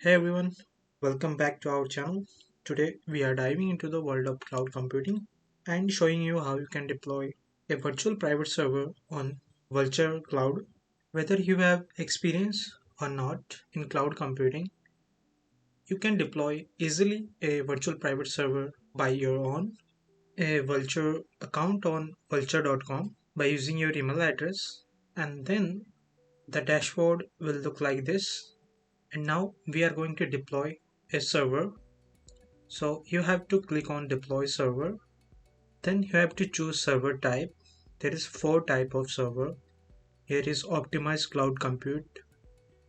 Hey everyone, welcome back to our channel. Today we are diving into the world of cloud computing and showing you how you can deploy a virtual private server on Vultr Cloud. Whether you have experience or not in cloud computing, you can deploy easily a virtual private server by your own a Vultr account on vultr.com by using your email address, and then the dashboard will look like this. And now we are going to deploy a server. So you have to click on deploy server. Then you have to choose server type. There is four type of server. Here is optimized cloud compute,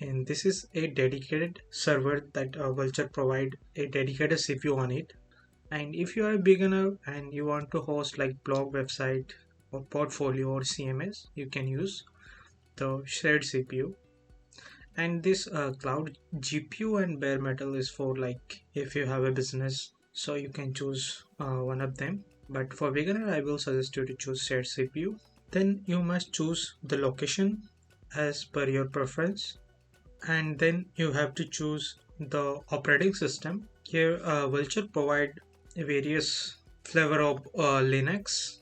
and this is a dedicated server that Vultr provide a dedicated CPU on it. And if you are a beginner and you want to host like blog website or portfolio or CMS, you can use the shared CPU. And this cloud GPU and bare metal is for like if you have a business, so you can choose one of them, but for beginner I will suggest you to choose shared CPU. Then you must choose the location as per your preference, and then you have to choose the operating system. Here Vultr provide various flavor of Linux,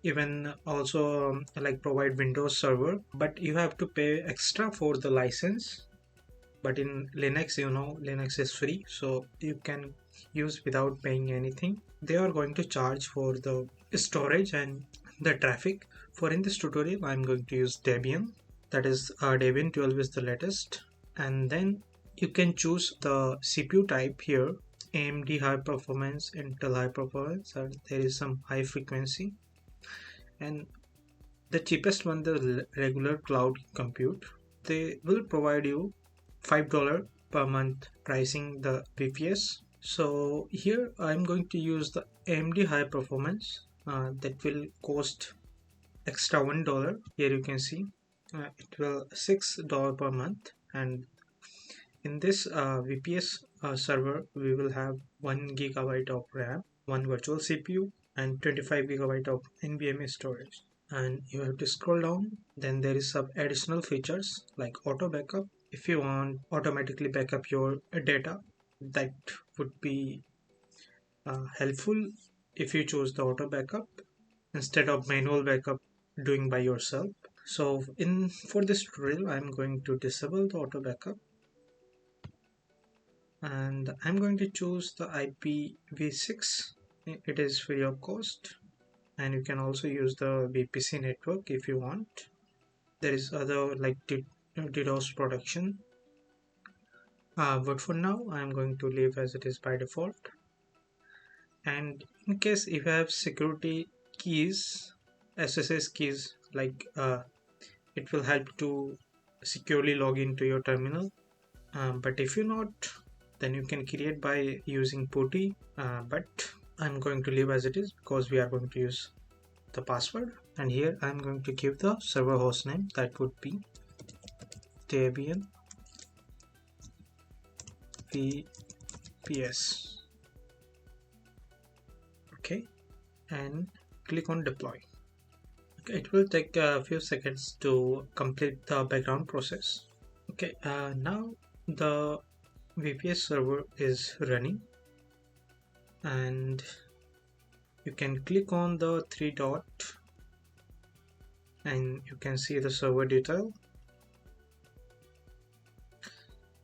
even also like provide Windows server, but you have to pay extra for the license. But in Linux, Linux is free, so you can use without paying anything. They are going to charge for the storage and the traffic. For in this tutorial I'm going to use Debian, that is Debian 12 is the latest. And then you can choose the CPU type here: AMD high performance, Intel high performance, and there is some high frequency. And the cheapest one, the regular cloud compute, they will provide you $5 per month pricing, the VPS. So here I'm going to use the AMD high performance, that will cost extra $1. Here you can see it will $6 per month. And in this VPS server we will have 1 GB of RAM, one virtual CPU, and 25 GB of NVMe storage. And you have to scroll down. Then there is some additional features like auto backup. If you want automatically backup your data, that would be helpful if you choose the auto backup instead of manual backup doing by yourself. So in for this tutorial I'm going to disable the auto backup, and I'm going to choose the IPv6. It is free of cost, and you can also use the VPC network if you want. There is other like DDoS protection, but for now I'm going to leave as it is by default. And in case if you have security keys, SSH keys, like it will help to securely log into your terminal. But if you're not, then you can create by using putty, but I'm going to leave as it is because we are going to use the password. And here I'm going to give the server host name, that would be Debian VPS. Okay, and click on deploy. Okay, it will take a few seconds to complete the background process. Okay, now the VPS server is running, and you can click on the three dot and you can see the server detail.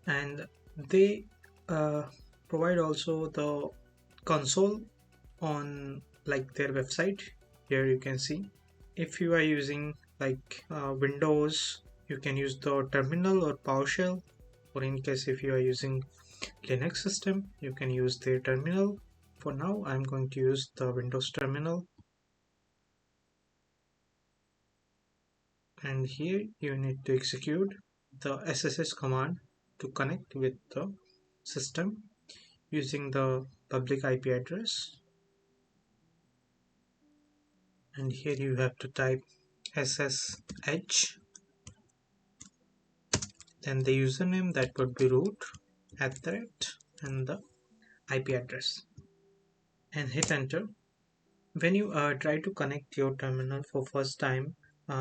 And they provide also the console on like their website. Here you can see if you are using like Windows, you can use the terminal or PowerShell, or in case if you are using Linux system, you can use their terminal. For now I'm going to use the Windows terminal, and here you need to execute the SSH command to connect with the system using the public IP address. And here you have to type SSH, then the username, that would be root @ and the IP address, and hit enter. When you try to connect your terminal for first time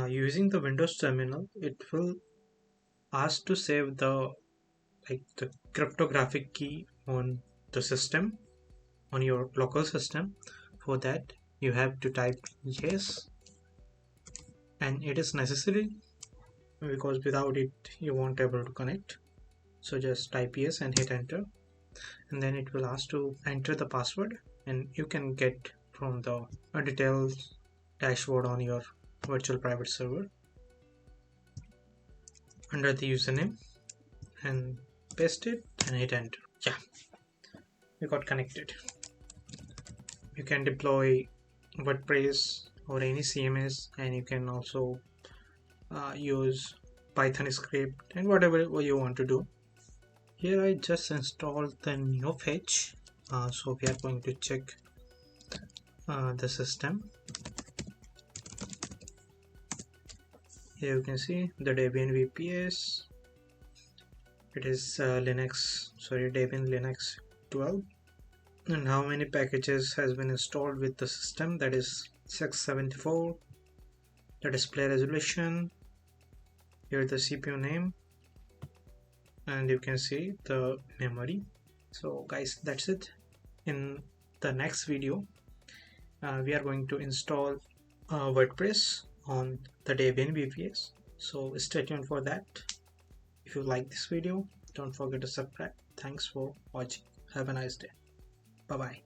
using the Windows terminal, it will ask to save the like the cryptographic key on the system, on your local system. For that you have to type yes, and it is necessary because without it you won't able to connect. So just type yes and hit enter, and then it will ask to enter the password, and you can get from the detailed dashboard on your virtual private server under the username, and paste it and hit enter. Yeah, we got connected. You can deploy WordPress or any CMS, and you can also use Python script and whatever you want to do. Here I just installed the new fetch, so we are going to check the system. Here you can see the Debian VPS. It is Debian Linux 12, and how many packages has been installed with the system, that is 674. The display resolution, here the CPU name, and you can see the memory. So guys, that's it. In the next video we are going to install WordPress on the Debian VPS, so stay tuned for that. If you like this video, don't forget to subscribe. Thanks for watching. Have a nice day. Bye bye.